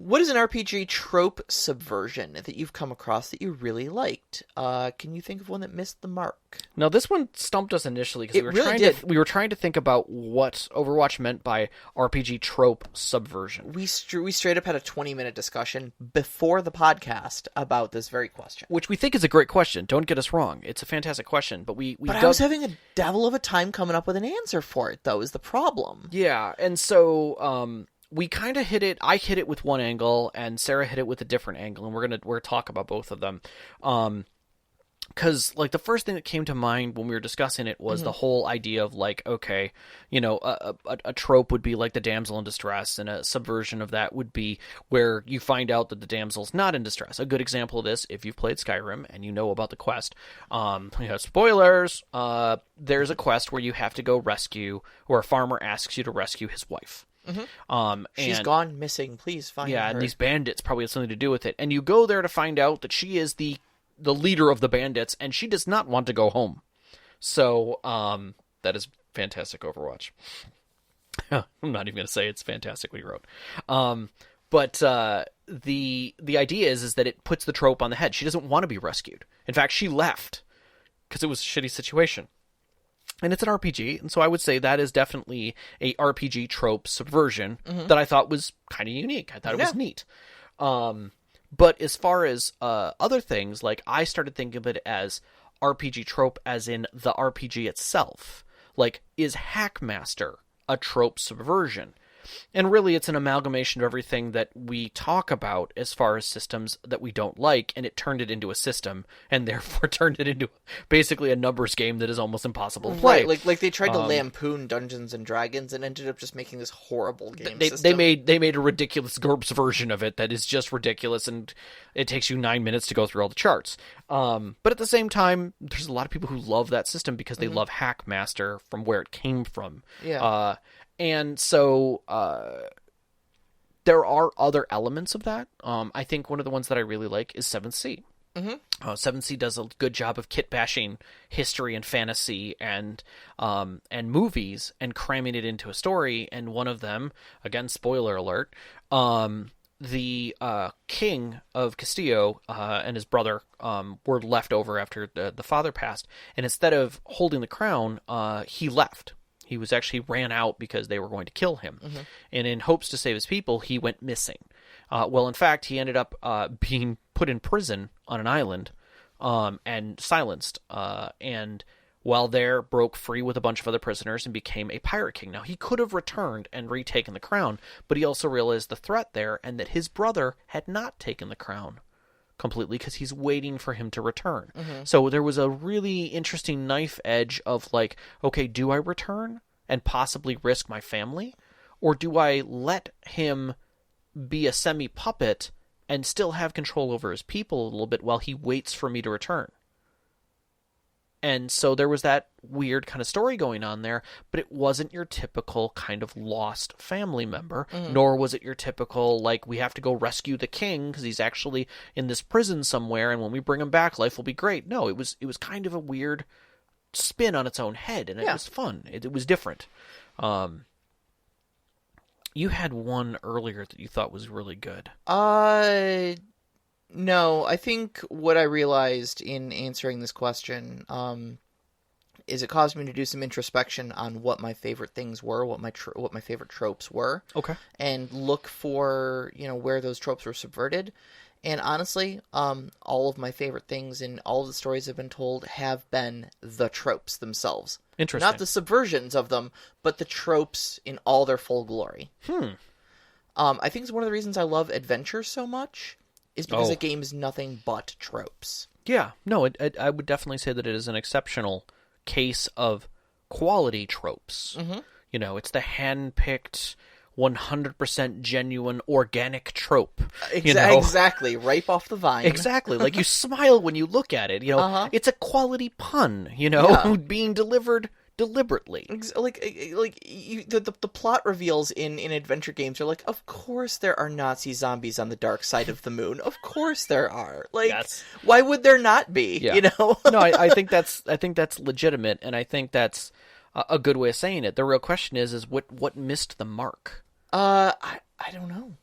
What is an RPG trope subversion that you've come across that you really liked? Can you think of one that missed the mark? Now, this one stumped us initially because we were trying to think about what Overwatch meant by RPG trope subversion. We straight up had a 20-minute discussion before the podcast about this very question. Which we think is a great question. Don't get us wrong. It's a fantastic question. But I was having a devil of a time coming up with an answer for it, though, is the problem. Yeah, and so... we kind of hit it. I hit it with one angle, and Sarah hit it with a different angle, and we're gonna talk about both of them. Because like the first thing that came to mind when we were discussing it was the whole idea of like, okay, you know, a trope would be like the damsel in distress, and a subversion of that would be where you find out that the damsel's not in distress. A good example of this, if you've played Skyrim and you know about the quest, spoilers. There's a quest where you have to go rescue, where a farmer asks you to rescue his wife. She's gone missing. Please find her. Yeah, and these bandits probably have something to do with it. And you go there to find out that she is the leader of the bandits, and she does not want to go home. So, that is fantastic Overwatch. I'm not even going to say it's fantastic what he wrote. But the idea is that it puts the trope on the head. She doesn't want to be rescued. In fact, she left because it was a shitty situation. And it's an RPG, and so I would say that is definitely a RPG trope subversion that I thought was kind of unique. I thought it was neat. But as far as other things, like I started thinking of it as RPG trope as in the RPG itself. Like, is Hackmaster a trope subversion? And really, it's an amalgamation of everything that we talk about as far as systems that we don't like, and it turned it into a system, and therefore turned it into basically a numbers game that is almost impossible to play. Right, like they tried to lampoon Dungeons and Dragons and ended up just making this horrible game system. They made a ridiculous GURPS version of it that is just ridiculous, and it takes you 9 minutes to go through all the charts. But at the same time, there's a lot of people who love that system because they love Hackmaster from where it came from. Yeah. And so there are other elements of that. I think one of the ones that I really like is 7th Sea. 7th Sea does a good job of kit bashing history and fantasy and movies and cramming it into a story. And one of them, again, spoiler alert, the king of Castillo and his brother were left over after the father passed. And instead of holding the crown, he left. He was actually ran out because they were going to kill him. And in hopes to save his people, he went missing. Well, in fact, he ended up being put in prison on an island and silenced. And while there, broke free with a bunch of other prisoners and became a pirate king. Now, he could have returned and retaken the crown, but he also realized the threat there and that his brother had not taken the crown completely because he's waiting for him to return. So there was a really interesting knife edge of like, okay, do I return and possibly risk my family? Or do I let him be a semi-puppet and still have control over his people a little bit while he waits for me to return? And so there was that weird kind of story going on there, but it wasn't your typical kind of lost family member, nor was it your typical, like, we have to go rescue the king because he's actually in this prison somewhere, and when we bring him back, life will be great. No, it was kind of a weird spin on its own head, and it was fun. It was different. You had one earlier that you thought was really good. No, I think what I realized in answering this question is it caused me to do some introspection on what my favorite things were, what my favorite tropes were. Okay. And look for, where those tropes were subverted. And honestly, all of my favorite things in all of the stories I've been told have been the tropes themselves. Interesting. Not the subversions of them, but the tropes in all their full glory. I think it's one of the reasons I love adventure so much. Is because the game is nothing but tropes. Yeah, no, I would definitely say that it is an exceptional case of quality tropes. It's the hand-picked, 100% genuine, organic trope. Exactly, ripe off the vine. Exactly, like you smile when you look at it. It's a quality pun. Being delivered deliberately. The plot reveals in adventure games are like, of course there are Nazi zombies on the dark side of the moon. Of course there are. Why would there not be? Yeah. No, I think that's legitimate, and I think that's a good way of saying it. The real question is what missed the mark? I don't know.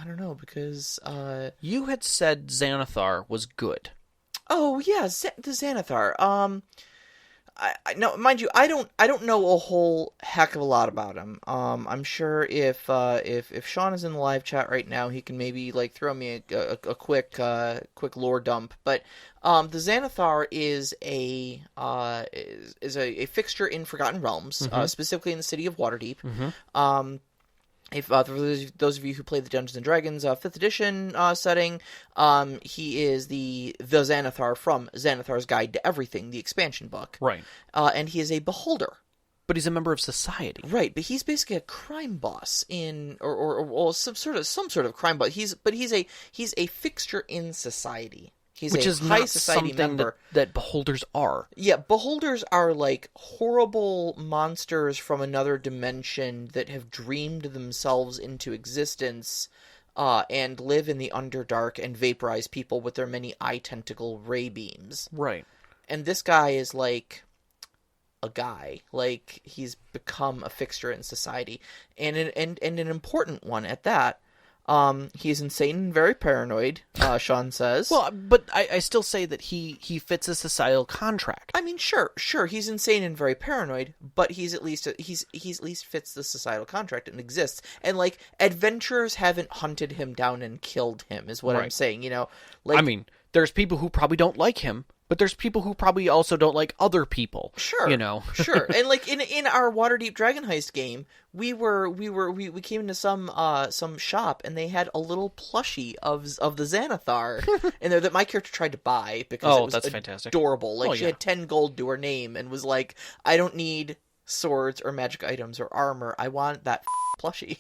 I don't know, because You had said Xanathar was good. oh yeah, the Xanathar. No, mind you, I don't know a whole heck of a lot about him. I'm sure if Sean is in the live chat right now, he can maybe like throw me a quick lore dump. But the Xanathar is a fixture in Forgotten Realms, specifically in the city of Waterdeep. If for those of you who play the Dungeons and Dragons 5th edition setting, he is the Xanathar from Xanathar's Guide to Everything, the expansion book. Right. And he is a beholder. But he's a member of society. Right, but he's basically a crime boss or some sort of crime boss. He's a fixture in society. He's Which a is high not society something member. that beholders are. Yeah, beholders are like horrible monsters from another dimension that have dreamed themselves into existence and live in the Underdark and vaporize people with their many eye tentacle ray beams. Right. And this guy is like a guy. Like, he's become a fixture in society. And an important one at that. He's insane and very paranoid, Sean says. Well, but I still say that he fits a societal contract. I mean, sure, he's insane and very paranoid, but he's at least fits the societal contract and exists. And like, adventurers haven't hunted him down and killed him, is what I'm saying. You know, like, I mean, there's people who probably don't like him, but there's people who probably also don't like other people. Sure, you know, sure. And like in our Waterdeep Dragon Heist game, we came into some shop and they had a little plushie of the Xanathar in there that my character tried to buy because it was that's fantastic. Adorable. Like, she yeah. had 10 gold to her name and was like, I don't need swords or magic items or armor. I want that plushie.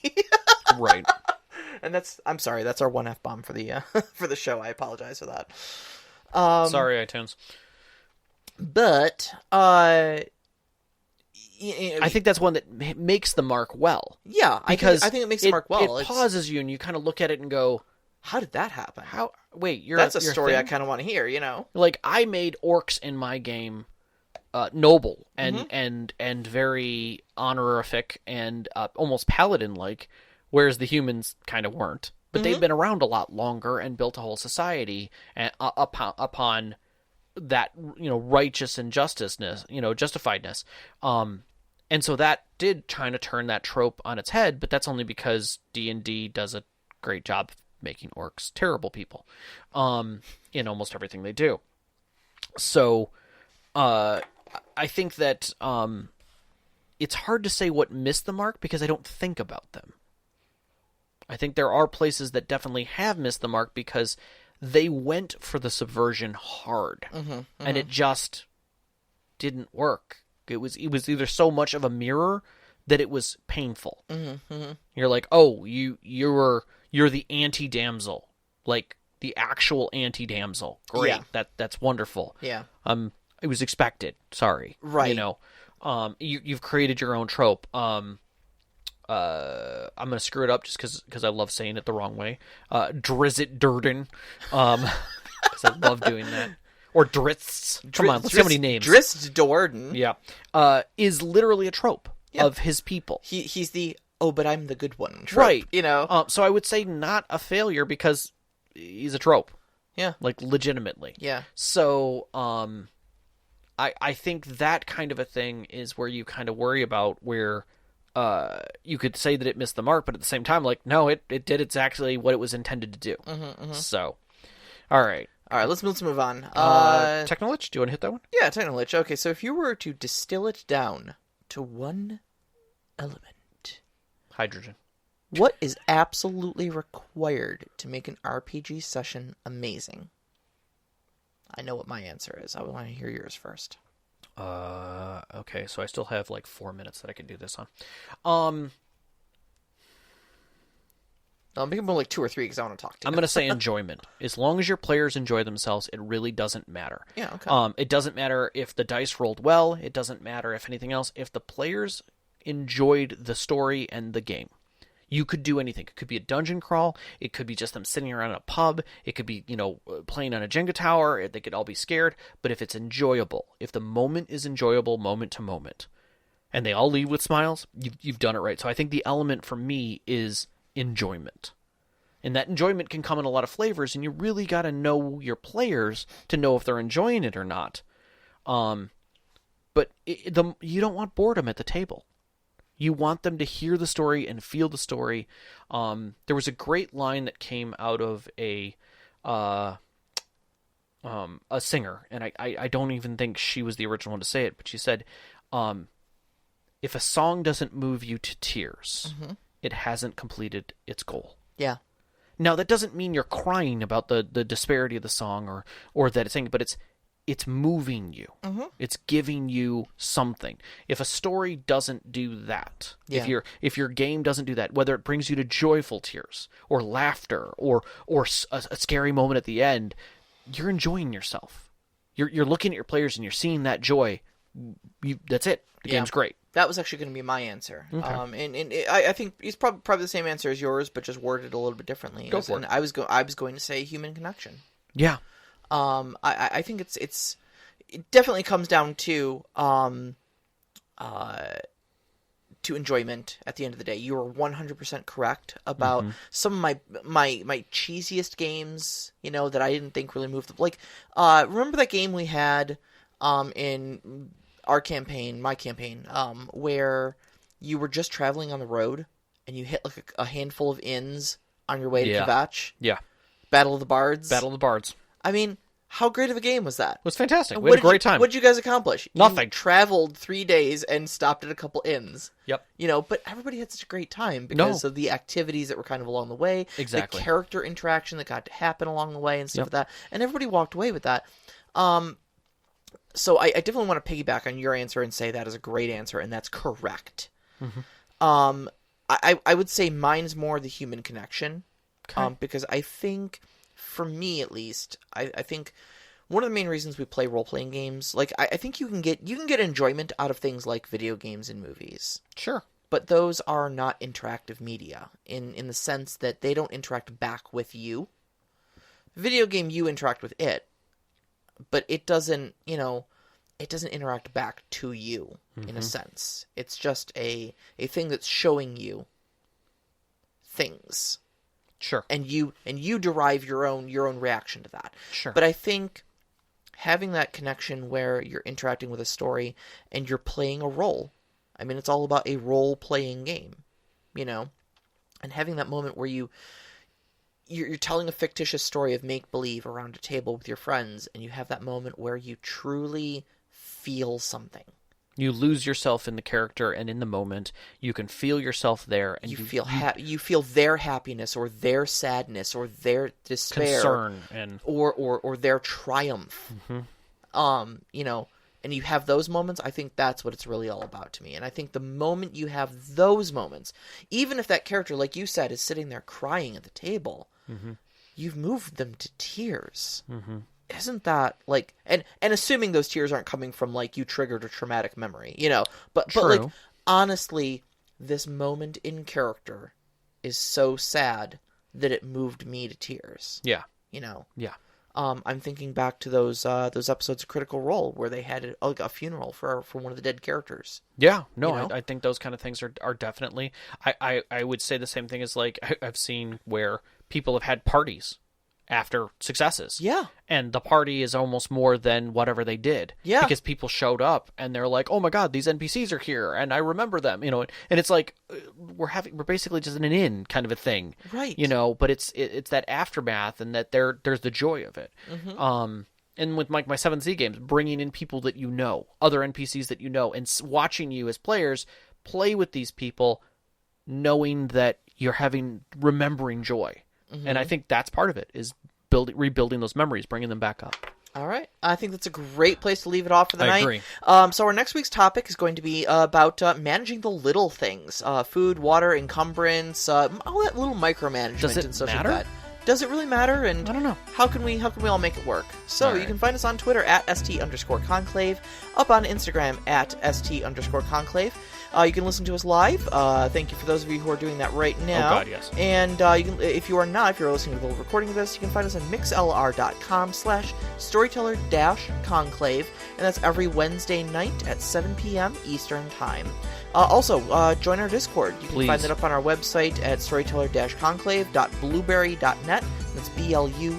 Right. And I'm sorry, that's our one F-bomb for the for the show. I apologize for that. Sorry, iTunes. But I think that's one that makes the mark well. Yeah, because I think it makes the mark well. It pauses you, and you kind of look at it and go, "How did that happen? Wait, that's a story I kind of want to hear." You know, like, I made orcs in my game noble and very honorific and almost paladin-like, whereas the humans kind of weren't. But they've been around a lot longer and built a whole society upon that, righteous and justifiedness. And so that did kind of turn that trope on its head, but that's only because D&D does a great job of making orcs terrible people in almost everything they do. So I think that it's hard to say what missed the mark because I don't think about them. I think there are places that definitely have missed the mark because they went for the subversion hard, and it just didn't work. It was either so much of a mirror that it was painful. You're like, oh, you're the anti-damsel, like the actual anti-damsel. Great, yeah. That's wonderful. Yeah. It was expected. Sorry, right? You've created your own trope. I'm going to screw it up just because I love saying it the wrong way. Drizzt Durden. Because I love doing that. Or Dritz. Come on, let's see how many names. Drizzt Do'Urden. Yeah. Is literally a trope of his people. He's the, oh, but I'm the good one trope. Right. You know? So I would say not a failure because he's a trope. Yeah. Like, legitimately. Yeah. So, I think that kind of a thing is where you kind of worry about where... you could say that it missed the mark, but at the same time, like, no, it did exactly what it was intended to do. So, all right, let's move on. Technolich, do you want to hit that one? Yeah, Technolich. Okay, so if you were to distill it down to one element, hydrogen. What is absolutely required to make an RPG session amazing? I know what my answer is. I want to hear yours first. Okay, so I still have like 4 minutes that I can do this on. I'll make them like 2 or 3 because I want to talk to you. I'm going to say enjoyment. As long as your players enjoy themselves, it really doesn't matter. Yeah, okay. It doesn't matter if the dice rolled well. It doesn't matter if anything else. If the players enjoyed the story and the game. You could do anything. It could be a dungeon crawl. It could be just them sitting around in a pub. It could be, playing on a Jenga tower. They could all be scared. But if it's enjoyable, if the moment is enjoyable moment to moment, and they all leave with smiles, you've done it right. So I think the element for me is enjoyment. And that enjoyment can come in a lot of flavors, and you really got to know your players to know if they're enjoying it or not. But you don't want boredom at the table. You want them to hear the story and feel the story. There was a great line that came out of a singer, and I don't even think she was the original one to say it, but she said, if a song doesn't move you to tears, it hasn't completed its goal. Yeah. Now, that doesn't mean you're crying about the disparity of the song or that it's saying, but it's moving you. It's giving you something. If a story doesn't do that, if your game doesn't do that, whether it brings you to joyful tears or laughter or a scary moment at the end, you're enjoying yourself. You're looking at your players and you're seeing that joy. That's it. The game's great. That was actually going to be my answer. Okay. And I think it's probably the same answer as yours, but just worded a little bit differently. Go for it. I was going to say human connection. Yeah. I think it definitely comes down to enjoyment at the end of the day. You are 100% correct about some of my cheesiest games, that I didn't think really moved the, like, remember that game we had in our campaign, my campaign, where you were just traveling on the road and you hit like a handful of inns on your way to Kvatch? Yeah. Battle of the Bards? Battle of the Bards. I mean, how great of a game was that? It was fantastic. We had a great time. What did you guys accomplish? Nothing. You traveled 3 days and stopped at a couple inns. Yep. But everybody had such a great time because of the activities that were kind of along the way. Exactly. The character interaction that got to happen along the way and stuff like that. And everybody walked away with that. So I definitely want to piggyback on your answer and say that is a great answer, and that's correct. I would say mine's more the human connection. Okay. Because I think, for me at least, I think one of the main reasons we play role-playing games, like, I think you can get enjoyment out of things like video games and movies. Sure. But those are not interactive media in the sense that they don't interact back with you. Video game, you interact with it, but it doesn't, it doesn't interact back to you in a sense. It's just a thing that's showing you things. Sure. And you derive your own reaction to that. Sure. But I think having that connection where you're interacting with a story and you're playing a role. I mean, it's all about a role-playing game, and having that moment where you're telling a fictitious story of make-believe around a table with your friends, and you have that moment where you truly feel something. You lose yourself in the character and in the moment. You can feel yourself there, and you feel their happiness or their sadness or their despair, concern, and or their triumph. And you have those moments. I think that's what it's really all about to me. And I think the moment you have those moments, even if that character, like you said, is sitting there crying at the table, you've moved them to tears. Isn't that like, and assuming those tears aren't coming from like you triggered a traumatic memory, but like, honestly, this moment in character is so sad that it moved me to tears. Yeah. Yeah. I'm thinking back to those episodes of Critical Role where they had a funeral for one of the dead characters. Yeah, no, I think those kind of things are definitely. I would say the same thing as like I've seen where people have had parties after successes. Yeah. And the party is almost more than whatever they did. Yeah. Because people showed up and they're like, oh my God, these NPCs are here and I remember them, and it's like we're basically just in an inn kind of a thing. Right. But it's that aftermath and that there's the joy of it. And with my 7th games, bringing in people that other NPCs that and watching you as players play with these people, knowing that you're remembering joy. And I think that's part of it, is rebuilding those memories, bringing them back up. All right. I think that's a great place to leave it off for the night. I agree. So our next week's topic is going to be about managing the little things. Food, water, encumbrance, all that little micromanagement. Does it and such matter? Like that. Does it really matter? And I don't know. How can we all make it work? So you can find us on Twitter at @ST_conclave, up on Instagram at @ST_conclave. You can listen to us live. Thank you for those of you who are doing that right now. Oh God, yes. And you can, if you're listening to the recording of this, you can find us on mixlr.com/storyteller-conclave, and that's every Wednesday night at 7 p.m. Eastern Time. Also, join our Discord. You can Please. find that up on our website at storyteller-conclave.blueberry.net. That's BLUBRRY.net.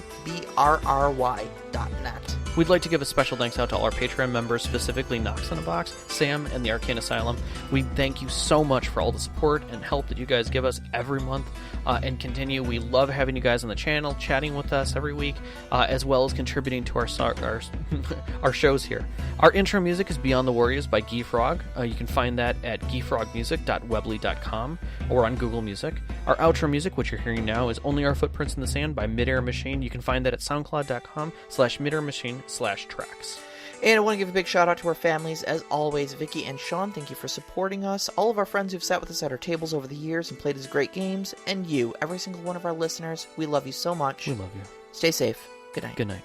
We'd like to give a special thanks out to all our Patreon members, specifically Knox in a Box, Sam, and the Arcane Asylum. We thank you so much for all the support and help that you guys give us every month and continue. We love having you guys on the channel, chatting with us every week, as well as contributing to our our shows here. Our intro music is Beyond the Warriors by Guy Frog. You can find that at guyfrogmusic.weebly.com or on Google Music. Our outro music, which you're hearing now, is Only Our Footprints in the Sand by Midair Machine. You can find that at soundcloud.com/midairmachine/tracks. And I want to give a big shout out to our families. As always, Vicky and Sean, thank you for supporting us. All of our friends who've sat with us at our tables over the years and played as great games. And you, every single one of our listeners, we love you so much. We love you. Stay safe. Good night. Good night.